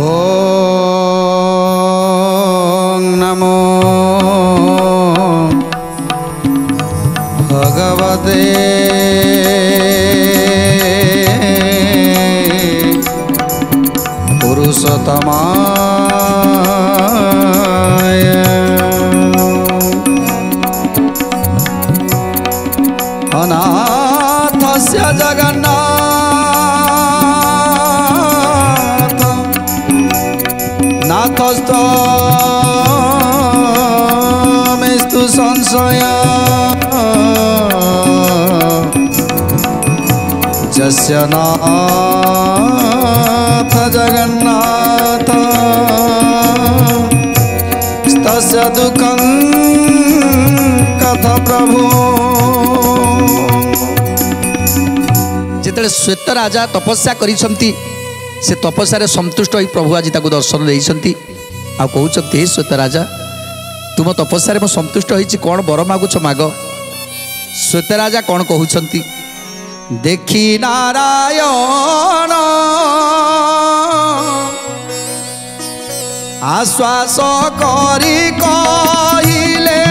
ओम नमो भगवते पुरुषोत्तमाय अनाथस्य जगन्नाथ नाथस्तमेस्तु संशय यस्य नाथ जगन्नाथ तस्य दुःखं कथ प्रभु। जेतले श्वेत राजा तपस्या करिसंती से तपस्या संतुष्ट होई प्रभु आज ताको दर्शन देइसंती आ कहउछंती हे श्वेत राजा तुम तपस्या में संतुष्ट होइछि कोन बर मागुछ माग। श्वेत राजा कोन कहउछंती देखी नारायण आश्वास करी कहिले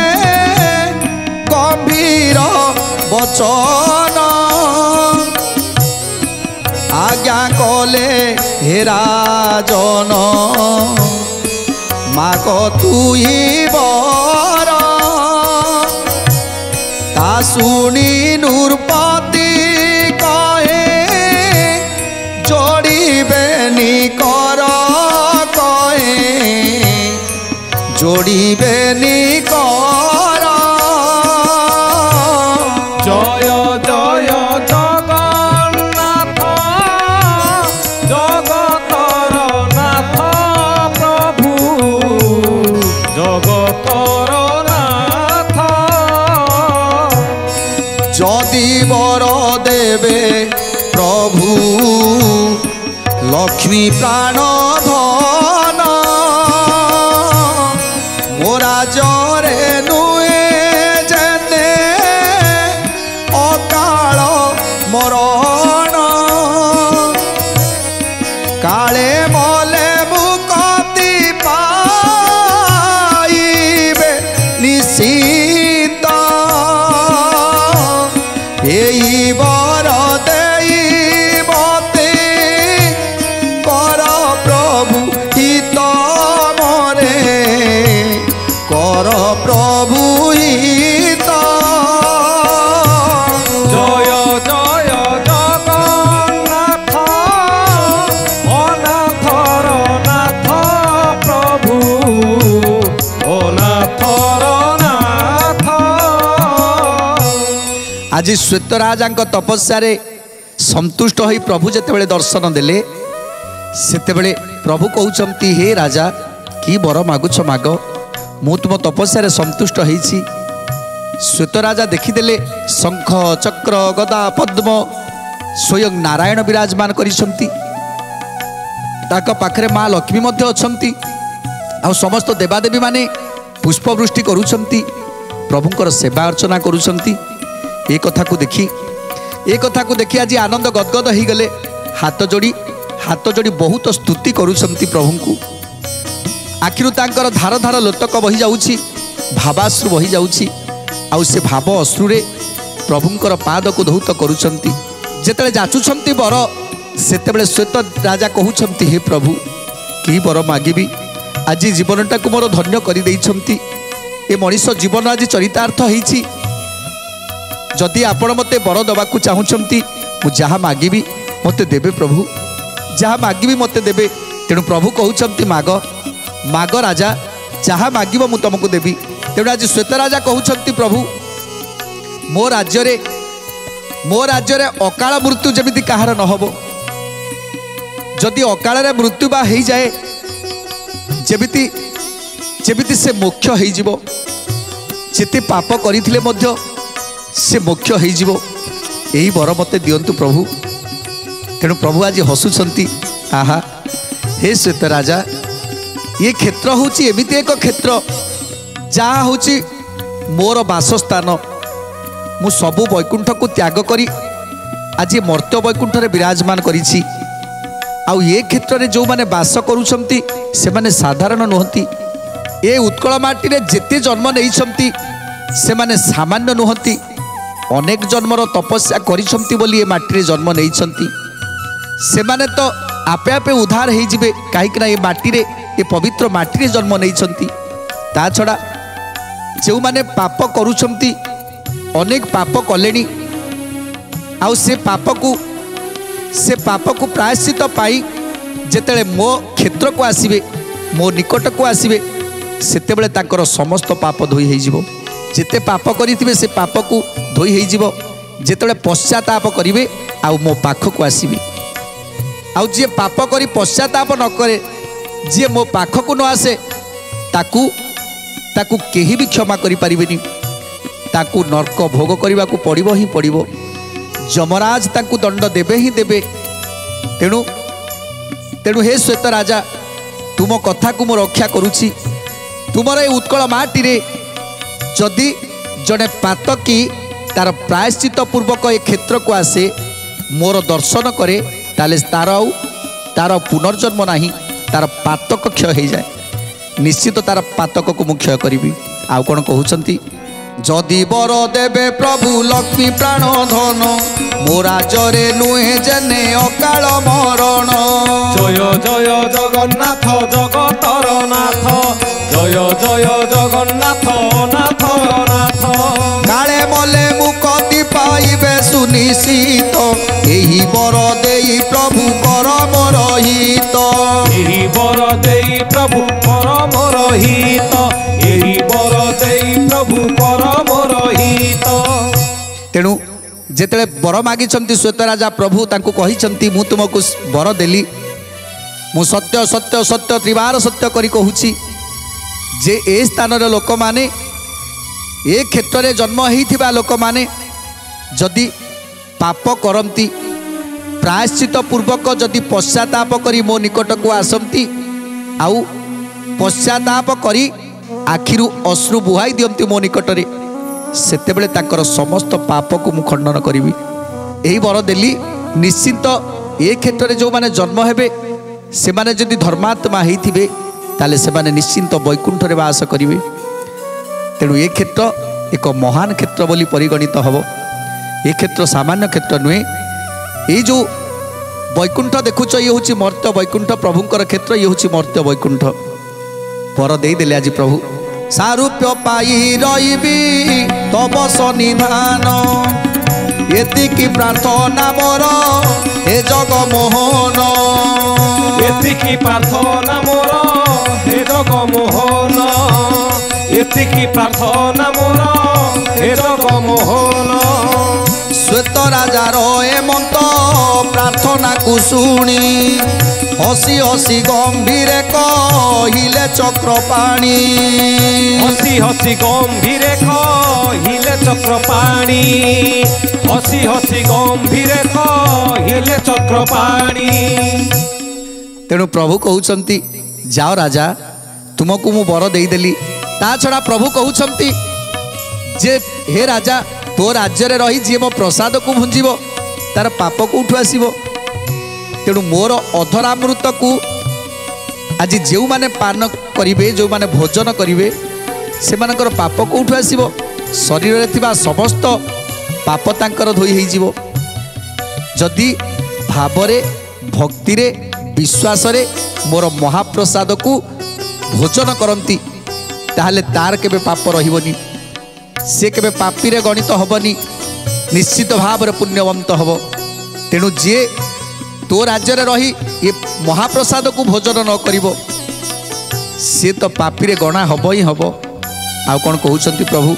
गंभीर वचन आज्ञा कले हे राजन माग तुई बर ता सुनी नूरपति कहे जोड़ीबेनी कर कहे जोड़ीबेनी कर जय जय जगन्नाथ जगतर नाथ प्रभु जगतर नाथ जदि वर देवे प्रभु लक्ष्मी प्राण धन मोरा जरे नुए जेने अकाल मरण काले मले मुक्ति पाइबे निश्चित एई बर देई मते कर प्रभु हित मोरे कर प्रभु हित। जय जय जगन्नाथ अनाथर नाथ प्रभु अनाथर नाथ। आज श्वेत राजा तपस्या संतुष्ट हो प्रभु जेतेबेले दर्शन देले सेतेबेले प्रभु कहउछंती हे राजा की बर मागुछ माग मु तुम तपस्या संतुष्ट होइछि। श्वेत राजा देखिदेले शंख चक्र गदा पद्म स्वयं नारायण विराजमान करिसंती ताक पाखरे माँ लक्ष्मी मध्य अछंती आ समस्त देवादेवी माने पुष्पवृष्टि करुछंती प्रभुंकर सेवा अर्चना करुछंती। ए कथा को देखी आज आनंद गदगद हो गले हाथ जोड़ी बहुत स्तुति करुछंती प्रभु को आखिरु तांकर धार धार लोतक बही जाउछि भावाश्रु बही जाउछि आउ से भाव अश्रुरे प्रभुंकर पाद को धौत करुछंती। जेतेले जाचुछंती बर सेतेबेले श्वेत राजा कहउछंती हे प्रभु की बर मागिबी आज जीवनटा को मोर धन्य करि देइछंती ए मनीष जीवन आज चरितार्थ होइछि जदि आपण मते बर दबाकू चाहूँगी मु जहाँ मागिबी मते देबे प्रभु जहाँ मागिबी मते देबे तेणु प्रभु कहउछंती माग माग राजा जहाँ मागिब मु तुमको देबी। तेणु आज श्वेत राजा कहउछंती प्रभु मो राज्य अकाल मृत्यु जमिति काहार न हबो जदि अकाल मृत्यु बा हो जाए जेमिति से मोक्ष हो जिवो जेते पाप करिथिले मध्य से मोक्ष हो जिवो यही बर मते दियंतु प्रभु। तेणु प्रभु आज हसुछंती आहा हे श्वेत राजा ये क्षेत्र होची एमिति एक क्षेत्र जहाँ होची मोर बासस्थान मु सबु वैकुंठ को त्याग करी आज मर्त्य वैकुंठ रे विराजमान करिछि। आउ ये क्षेत्र में जो माने वास करुछंती से माने साधारण नुहंती। ए उत्कल माटी रे जेते जन्म नेइछंती से माने सामान्य नुहंती। अनेक जन्मर तपस्या करिछंती बोली ए माटी रे जन्म नेइछंती। से माने तो आपे आपे उद्धार हो जिबे काहेकि ना ए माटी रे ए पवित्र माटी रे जन्म नेइछंती। ता छड़ा जो माने पाप करुछंती अनेक पाप कलेनी आउ से पाप को प्रायश्चित पाई जेतेले मो क्षेत्र को आसीबे मो निकट को आसीबे सेतेबेले तांकर समस्त पाप धोई हो जिवो। जेते पाप करिथिबे से पाप को धोई हो जिवो। जेतेबेले पश्चाताप करिवे आउ मो पाख को आसीबे। आउ जे पाप करी पश्चाताप न करे जे मो पाख को न आसे ताकू केही भी क्षमा करि परिबेनी। ताकू नरक भोग करने को पड़ो ही पड़ो। जमराज ताकू दंड देवे ही देवे। तेणु तेणु हे श्वेत राजा तुम कथा को मु रक्षा करुछि। तुमर ए उत्कल माटी रे जदि जड़े पातकी तार प्रायश्चित पूर्वक ए क्षेत्र को आसे मोर दर्शन करे ताले तार पुनर्जन्म नाही तार पातक क्षय हो जाए। निश्चित तार पातक को मु क्षय करी। आउ कौन कहउछंती जदि बर देवे प्रभु लक्ष्मी प्राण धन मोराजरे नुहे जेने अकाल मरण। जय जय जगन्नाथ जगतर नाथ जय जय जगन्नाथ नाथ नाथ। काले मले मुक्ति पाइबे सुनिश्चित एही बर देई प्रभु परम रहित। एही बर देई प्रभु परम रहित। एही बर देई प्रभु परम रहित। तेणु जेतेले बर मागिछंती श्वेत राजा प्रभु तांको कहिछंती मु तुमको बर देली। मु सत्य सत्य सत्य त्रिवार सत्य करी कहूछि जे ए स्थान रे लोक माने ए क्षेत्र रे जन्म होइथिबा लोक माने जदि पाप करंती प्रायश्चित पूर्वक जदि पश्चाताप करी मो निकट को आसंती आउ पश्चाताप करी आखिरु अश्रु बुहाई दियंती मो निकट रे सेतेबेले तांकर समस्त पाप को मु खंडन करी। यही बर देली। निश्चित ए क्षेत्र में जो माने जन्म हेबे से माने जदि धर्मात्मा होइथिबे ताले से माने निश्चित वैकुंठ रे वास करिवे। तेणु ए क्षेत्र एक महान क्षेत्र बोली परिगणित हब। ए क्षेत्र सामान्य क्षेत्र नुहे। ये जो वैकुंठ देखुच ये हूँ मर्त्य वैकुंठ प्रभुंकर क्षेत्र ये हूँ मर्त्य वैकुंठ। पर दे देले आज प्रभु सारूप्य पाई रही तब सन्निधान एतिकी प्रार्थना मोर हे जगमोहन। एतिकी प्रार्थना मोर हे जगमोहन। एतिकी प्रार्थना मोर हे जगमोहन। श्वेत राजार एमंत प्रार्थना को शुणी हसी हसी गंभीर कहिले चक्रपाणी। हसी हसी गंभीर कहिले चक्रपाणी। हसी हसी गंभीर कहिले चक्रपाणी। तेणु प्रभु कहउछंती जाओ राजा तुमको मु बर देदेली। ता छड़ा प्रभु कहउछंती जे हे राजा तो राज्य रे रही जी मो प्रसाद को भुंजीब तार पाप को उठु आसीबो। तेणु मोर अधरामृत को आज जो माने पान करिवे जो माने भोजन करिवे से मानकर पाप को उठु आसीबो। शरीर रे थिबा समस्त पाप तांकर धोई होई जिवो। जदि भावरे भक्ति रे विश्वास रे मोर महाप्रसाद को भोजन करंती ताहले तार केबे पाप रहिबोनी। से केबे पापी रे गणित हबनी। निश्चित भाव रे पुण्यवंत हब। तेणु जे तो राज्य रे रही ये महाप्रसाद को भोजन न करिबो से तो पापी रे गणा हब ही हब। आउ कौन कहउछंती प्रभु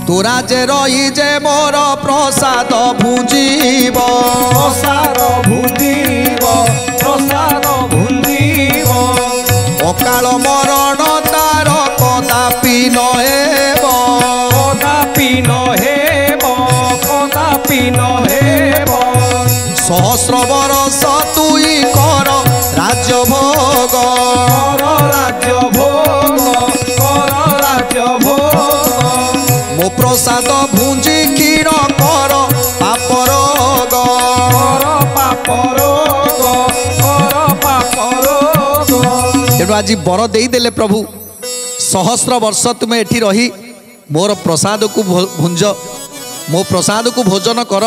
तो राज्य रही जे मोर प्रसाद भुंजीब। प्रसाद भुंजीब प्रसाद भुंजीब। अकाल मरण तार कदापि न हेब। कदापि न हेब कदापि न हेब। सहस्र बरस तुई कर राज्य भोग। कर राज्य भोग कर राज्य भोग। मो प्रसाद ଭୁଞ୍ଜି କ୍ଷୀଣ କର ପାପର ତେଣୁ ଆଜି ବର ଦେଇଦେଲେ ପ୍ରଭୁ सहस्र वर्ष तुम्हें एठी रही मोर प्रसाद को भुंज मो प्रसाद को भोजन कर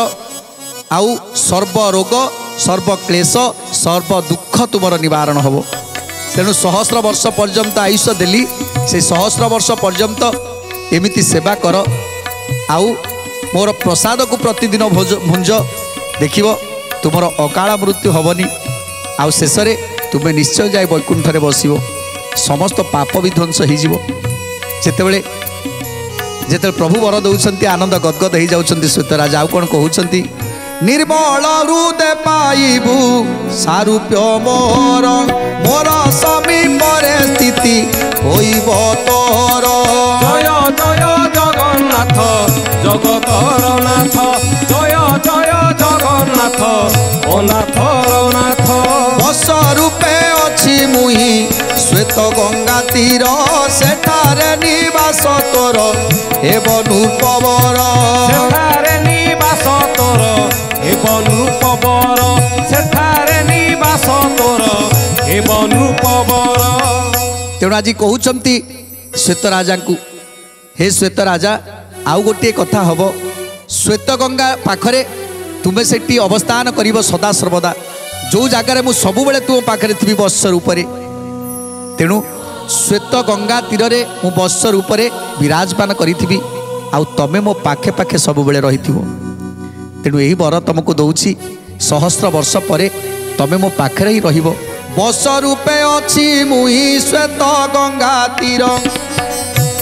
आउ सर्व रोग सर्व क्लेश सर्व दुख तुमर निवारण हम तेणु सहस्र वर्ष पर्यंत आयुष देली से सहस्र वर्ष पर्यंत एमिति सेवा कर आउ मोर प्रसाद को प्रतिदिन भुंज देखिब तुमर अकाल मृत्यु हेनी आउ शेष में तुम्हें निश्चय जाए वैकुंठरे बसब समस्त पाप विध्वंस होतेबले जिते प्रभु वर दौरान आनंद गदगद हो जाती श्वेतराज आउ कौन कहते निर्मल हृदय पाइबू सारूप्य मोर मोर समीप स्थिति होइब तोर जय जय जगन्नाथ जगतर नाथ जय जय जगन्नाथ ओ नाथर नाथ बस रूपे अच्छी मुही श्वेत गंगा तीर सेठारे निवास तोर हे बनुपवर सेठारे निवास तोर हे बनुपवर सेठारे निवास तोर हे बनुपवर तेणु आज कहते श्वेत राजा को हे श्वेत राजा आउ गोटे कथा हम श्वेत गंगा पाखरे तुम्हें से अवस्थान कर सदा सर्वदा जो जगार मु सब बेले तुम पाखे थी बत्स रूपे तेणु श्वेत गंगा तीर मु बत्स रूपे विराजमान करी आउ तमें मो पाखे पाखे सब बेले रही तेणु यही वर तुमको दौची सहस्र वर्ष पर तमें मो पाखे ही रहिबो बस रूपे अच्छी मुही श्वेत गंगा तीर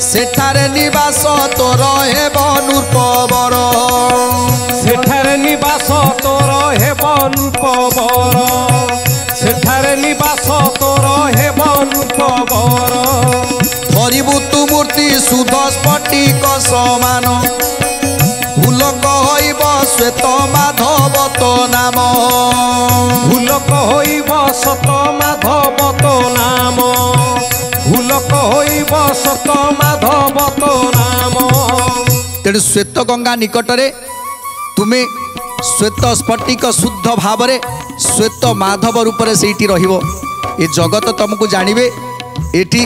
सेठारे निवास तोर हे बनुपवर सेठारे निवास तोर हे बनुपवर सेठारे निवास तोर हे बनुपवर धरिबु तु मूर्ति सुध स्फटिक समान भूलक होइब श्वेत माधव तो नाम भूलक होइब सत माधव तो नाम भूलक होइब सत माधव तो नाम तेणु श्वेत गंगा निकटरे तुम्हें श्वेत स्फटिक शुद्ध भाव श्वेत माधव रूप से रहिबो ये जगत तुमको जानवे एटी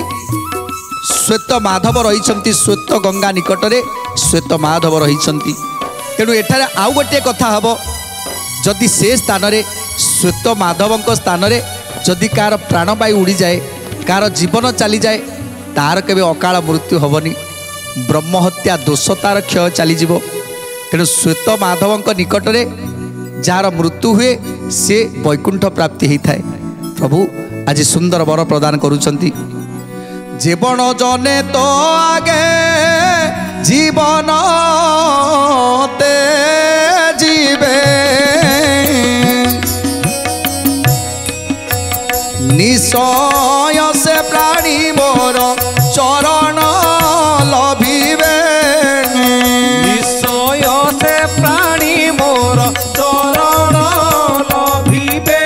श्वेत माधव रही श्वेत गंगा निकटरे श्वेत माधव रही तेणु एठारे आउ गोटे कथा हम जदि से स्थान रे श्वेत माधव स्थान रे जदि कार प्राणवायु उड़ी जाए कार जीवन चली जाए तार केबे अकाल मृत्यु हेनी ब्रह्महत्या दोष तार क्षय चलीज तेणु श्वेत माधव निकटरे जार मृत्यु हुए से वैकुंठ प्राप्ति होता है प्रभु आज सुंदर वर प्रदान करुचंती जीवन जने तो आगे जीवन ते जीवे निश्चय से प्राणी मोर चरण लभिबे निश्चय से प्राणी मोर चरण लभिबे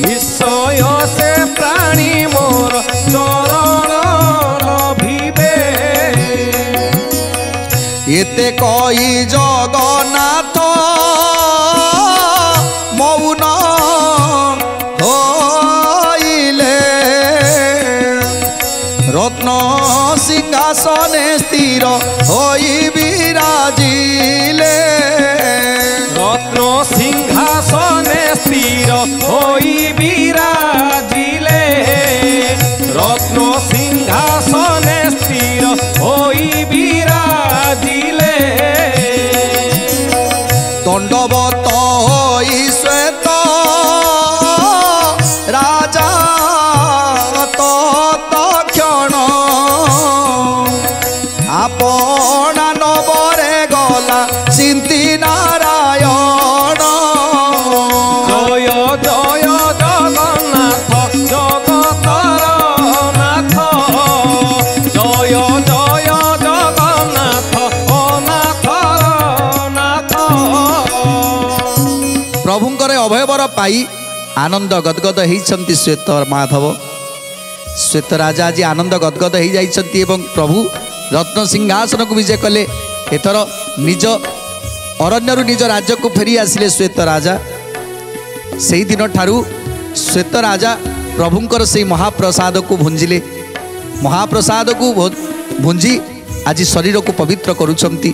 निश्चय से प्राणी मोर चरण लभिबे एते कई जगन्नाथ मौन होइले रत्न सिंहासने स्थिर होई विराजिले रत्न सिंहासने स्थिर होई विराजिले रत्न सिंहासने स्थिर होई विराजिले दंडवत होई श्वेत राजा तत्क्षण आपना नवरे गला चिंती नारायण जय जय जगन्नाथ जगतर नाथ जय जय जगन्नाथ ओ नाथर नाथ प्रभुंकर अभयवर पाई आनंद गदगद होती श्वेत माधव श्वेत राजा आज आनंद गदगद हो जाती प्रभु रत्न सिंहासन को विजय कले एथर निज अरण्यरू निज राज्य को फेरी आसिले श्वेत राजा। से दिन ठारू श्वेत राजा प्रभुंकर से महाप्रसाद को भुंजिले। महाप्रसाद को भुंजी आज शरीर को पवित्र करुछंती।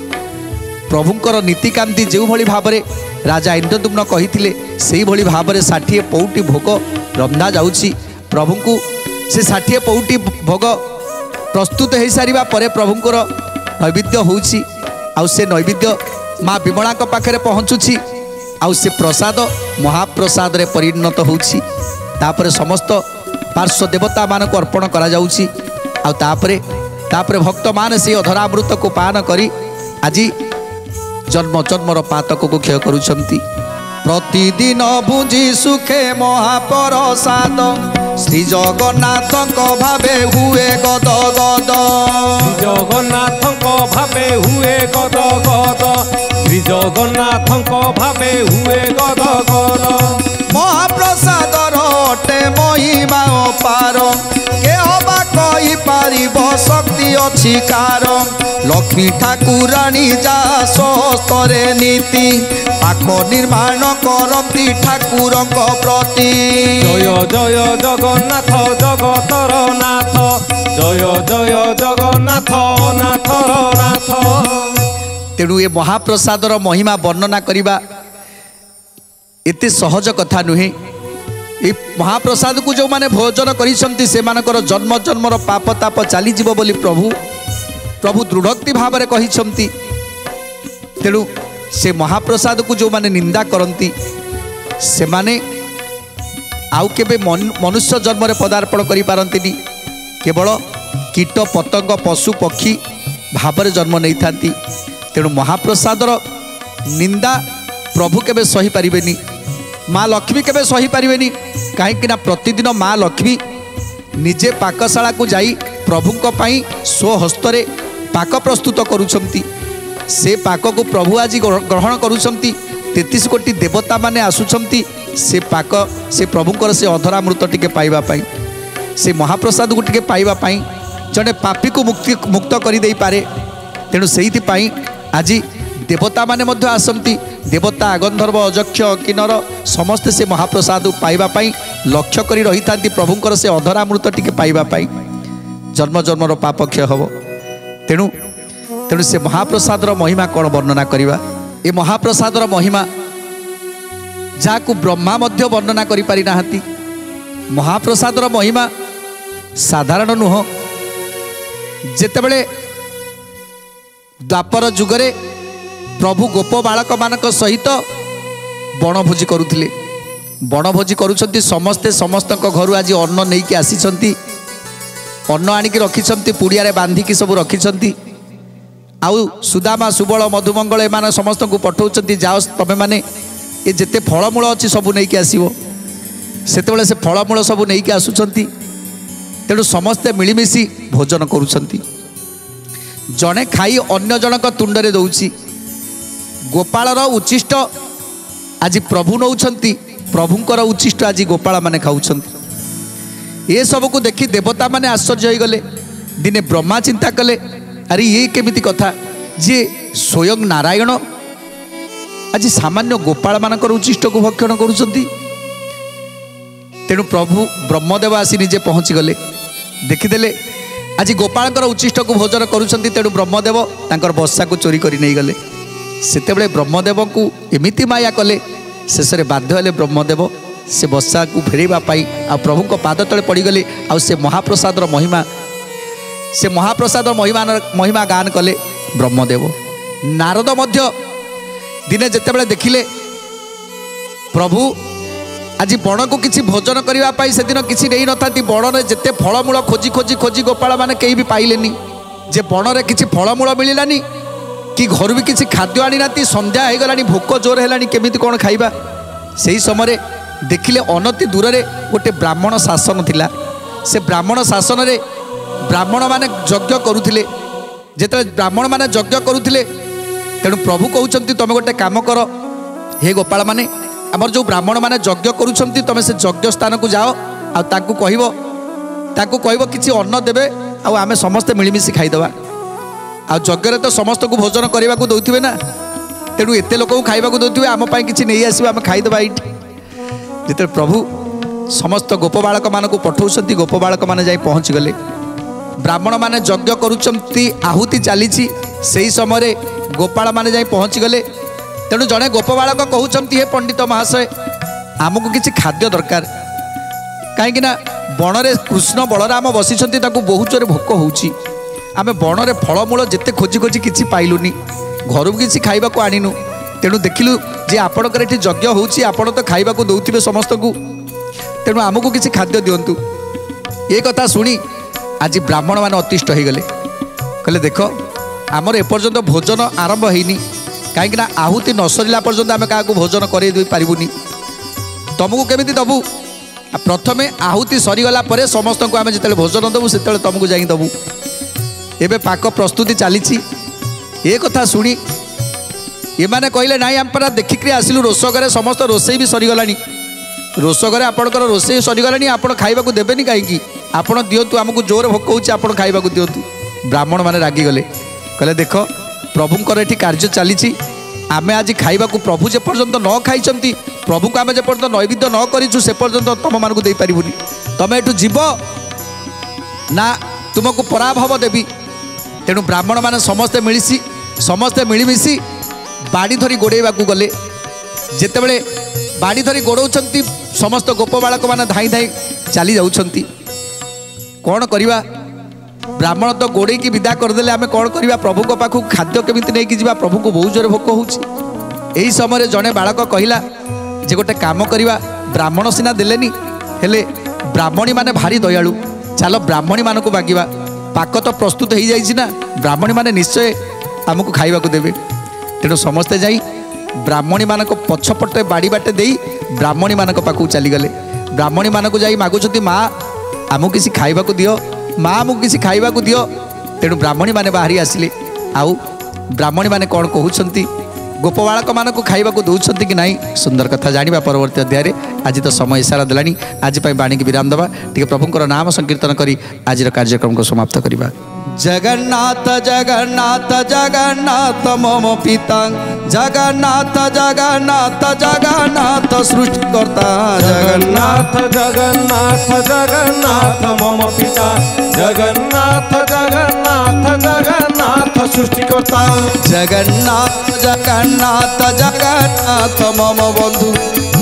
प्रभुंकर नीतिकांति जो भली भाव में राजा इंद्रदुम्न कही से भली भाव में 60 पौटी भोग रंधा जाउछि। प्रभु को से 60 पौटी भोग प्रस्तुत हो सारिबा परे प्रभुंकर नैवेद्य होउछि। आउ से नैवेद्य माँ विमला पाखे पहुँचुछि। आउ से प्रसाद महाप्रसाद रे परिणत होउछि। तापरे समस्त पार्श्व देवता मान को अर्पण करा जाउछि। आउ तापरे भक्त मान से अधरामृत को पान करी आज जन्म जन्मर पातक को क्षय करुछंती। प्रतिदिन भुंजी सुखे महाप्रसाद श्री जगन्नाथ भावे हुए गद गद। जगन्नाथ भावे हुए गद गद। श्री जगन्नाथ भावे हुए गद गद। महाप्रसाद अटे महिमा अपार के हवा कही पारिब शक्ति अछि कार। लक्ष्मी ठाकुराणी जा सस्तरे नीति पाक निर्माण करती ठाकुर प्रति। जय जय जगन्नाथ जगतर नाथ। जय जय जगन्नाथ नाथर नाथ। तेणु ये महाप्रसादर महिमा वर्णना करिबा एते सहज कथा नुहे। ये महाप्रसाद को जो माने भोजन करिसंती से मानकर जन्म जन्मर पाप ताप चली जीव बोली प्रभु दृढ़ोक्ति भाव में कहिसंती। तेणु से महाप्रसाद को जो माने निंदा करती से माने आउ केबे मनुष्य जन्म में पदार्पण करि पारंतिनी। केवल कीट पतंग पशु पक्षी भाव में जन्म नहीं थांती। तेणु महाप्रसादर निंदा प्रभु केबे सही पारिबेनी। माँ लक्ष्मी केबे सही पारिबेनी। कहीं प्रतिदिन माँ लक्ष्मी निजे पाकशाला को जाई प्रभुंक पई स्वहस्तरे पाक प्रस्तुत करुछंती। से पाक को प्रभु आज ग्रहण करुछंती। 33 कोटी देवता माने आसुछंती से पाक से प्रभुंकर से अधरामृत टिके पाइबा पाई। से महाप्रसाद को टिके पाइबा पाई जने पापी को मुक्त कर दे पारे। तेणु सेहिति पाई आज देवता माने मध्य आसंती। देवता गंधर्व अजक्ष किन्नर समस्ते से महाप्रसाद पाइबा पाई लक्ष्य करी रही थांती प्रभुंकर से अधरामृत टिके पाइबा पाई। जन्म जन्मर पाप क्षय हब। तेणु तेणु से महाप्रसादर महिमा कौन वर्णना करिबा। ए महाप्रसादर महिमा जाकु ब्रह्मा मध्य वर्णना करि पारि नाहांती। महाप्रसादर महिमा साधारण नुह। जेतेबेले द्वापर जुगरे प्रभु गोप बालक मानक सहित बनभोजी करुथिले। बनभोजी करुछंती समस्ते समस्तक घरु आज अन्न नहीं कि आसीछंती। अन्न आनिकी रखिछंती पुड़िया रे बांधिकी सब रखिछंती। आउ सुदामा सुबल मधुमंगल एमान समस्त को पठाउछंती जाओ तमे माने ये जेते फलमूल अच्छी सब नहीं कि आसीबो। सेतेबेले से फलमूल सब नहीं कि आसुछंती। तेणु समस्ते मिलिमिशि भोजन करुछंती। जणे खाई अन्य जनक तुंडरे दउछि। गोपालर उच्चिष्ट आज प्रभु नौछंती। प्रभुंकर उच्चिष्ट आज गोपाल माने खाउछंती। ये सब को देखी देवता माने आश्चर्य हो गले। दिने ब्रह्मा चिंता कले अरे ये केमिति कथा जे स्वयं नारायण आज सामान्य गोपाल मानकर उच्चिष्ट को भक्षण करुछंती। तेणु प्रभु ब्रह्मदेव आसी निजे पहुँची गले। देखिदेले आज गोपालकर उच्चिष्ट को भोजन करुछंती। तेणु ब्रह्मदेव तांकर बसा को चोरी करि नै गले। सेतेबेले ब्रह्मदेव को एमिति माया कले शेष में बाध्य हेले ब्रह्मदेव से बसा को फेरवा पाई आ प्रभु को पाद तले पड़गले। आ से महाप्रसाद महिमा से महाप्रसाद महिमा गान कले ब्रह्मदेव। नारद मध्य दिने जेतेबेले देखिले प्रभु आज बण को किसी भोजन करने से दिन किसी नहीं नथांती। बण में जिते फलमूल खोजी खोजी खोजी गोपाल मैंने कहीं भी पाइलेनी। जे बण में किसी फलमूल मिललानी कि घर भी किसी खाद्य आनी ना। संध्या हो गलानी भोक जोर है केमिति कौन खाइबा। से समय देखिले अनति दूर रे गोटे ब्राह्मण शासन थिला। से ब्राह्मण शासन रे ब्राह्मण माने यज्ञ करुथिले। जेते ब्राह्मण माने यज्ञ करुथिले तेणु प्रभु कहउछंती तमे गोटे काम कर हे गोपाल माने आमर जो ब्राह्मण माने यज्ञ करुछंती तमे से यज्ञ स्थान को जाओ आ ताकू कहइबो किछि अन्न देबे आ आमे समस्त मिलिमिशि खाइदबा। आ यज्ञ तो समस्त को भोजन करने को दौथे ना तेणु एत लोक खाइबा दौथे आम कि नहीं आस आम खाईदे ये जिते प्रभु समस्त गोप बालक मान पठाऊँ गोप बालक मैंने जा पहुँची गले ब्राह्मण मैंने यज्ञ करुँच आहुति चली से समय गोपाल मैंने जा पहुँची गले तेणु जड़े गोप बालक कहते हे पंडित महाशय आमको किसी खाद्य दरकार कहीं बण में कृष्ण बलराम बसी बहुत जोर भोक होची आम बण में फलमूल जिते खोजी खोजी किसी पाइलुनी घर को किसी खाइबा को आनिनु तेणु देखिलु जे आपणकर ये यज्ञ होची आपण तो खाइबा को दौथिबे समस्त को तेणु आमको किसी खाद्य दिंतु ये कथा शुणी आज ब्राह्मण मैंने अतिष्ठ हो गले कहले देख आमर एपर्यंत भोजन आरंभ होनी कहीं आहुति न सरला पर्यंत आम क्या भोजन कर पारूनी तुमको केमी दबू प्रथमे आहुति सरीगला समस्त को आम जो भोजन दबू से तुमको जा दबू एवं पाक प्रस्तुति चली ये कथा शुणी ये मैंने कहले नाई आम परा देखिक आसिलु रोषघर समस्त रोषे भी सरीगला रोषघर आपणकर रोषे सरीगला आप खाइबा देवेनि कहीं आपड़ दिंतु आमको जोर भोक हो खाइबा दिंतु ब्राह्मण मैंने रागिगले कहले देख प्रभुंकर ये कार्य चली आमे आज खाइबा प्रभु जे पर्यंत न खाई प्रभु को आम जे पर्यंत नैवेद्य न करूँ से पर्यंत तुम मानक दे पारूनी तुम एठू जीव ना तुमको पराभव देवी तेणु ब्राह्मण मैंने समस्ते मिलमिशी बाड़ी धरी गोड़ेवा गले जिते बड़े बाड़ी धरी गोड़ाउं समस्त गोप बालक मैंने धाई धाई चली जाऊँच कौन करवा ब्राह्मण तो गोड़े की विदा करदे आम कौन करवा प्रभु को पाखु खाद्य केमी नहीं जा प्रभु को बहुत जोर भोक हो समय जड़े बालक कहला जे गोटे काम करवा ब्राह्मण सीना देलेनी हेले ब्राह्मणी माने भारी दयालु चलो ब्राह्मणी मान को मागिबा पाक तो प्रस्तुत हो जाइना ब्राह्मणी माने निश्चय आमको खाइबा देवे तेणु समस्ते जाई ब्राह्मणी मान पछपटे बाड़ी बाटे दे ब्राह्मणी मान पाखु चलीगले ब्राह्मणी मान को जाई मागुछती माँ आमको किसी खाइबा दियो माँ आमको किसी खाइबा दियो तेणु ब्राह्मणी माने बाहरी आसिले आउ ब्राह्मणी माने कौन कहउछंती गोप बालक मान खाइबा दौरान कि नहीं सुंदर कथा जाना परवर्ती अध्याय आज तो समय इशारा देलानी आज बाणी की विराम दबा टे प्रभुंकर नाम संकीर्तन करी आज कार्यक्रम को समाप्त करवा जगन्नाथ जगन्नाथ जगन्नाथ मम पिता जगन्नाथ जगन्नाथ जगन्नाथ सृष्टिकर्ता जगन्नाथ जगन्नाथ जगन्नाथ मम पिता जगन्नाथ जगन्नाथ जगन्नाथ सृष्टिकर्ता जगन्नाथ जगन्नाथ जगन्नाथ मम बंधु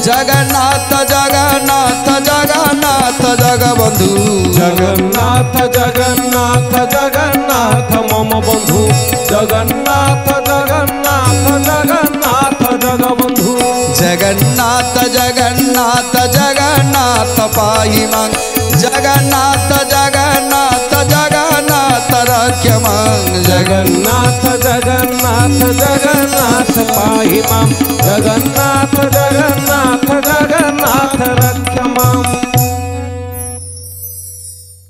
जगन्नाथ जगन्नाथ जगन्नाथ जगबंधु जगन्नाथ जगन्नाथ जगन्नाथ मम बंधु जगन्नाथ जगन्नाथ जगन्नाथ जगबंधु जगन्नाथ जगन्नाथ जगन्नाथ पाहि मां जगन्नाथ जगन्नाथ जगन्नाथ रक्ष मां जगन्नाथ जगन्नाथ जगन्नाथ पाहि मां जगन्नाथ जगन्नाथ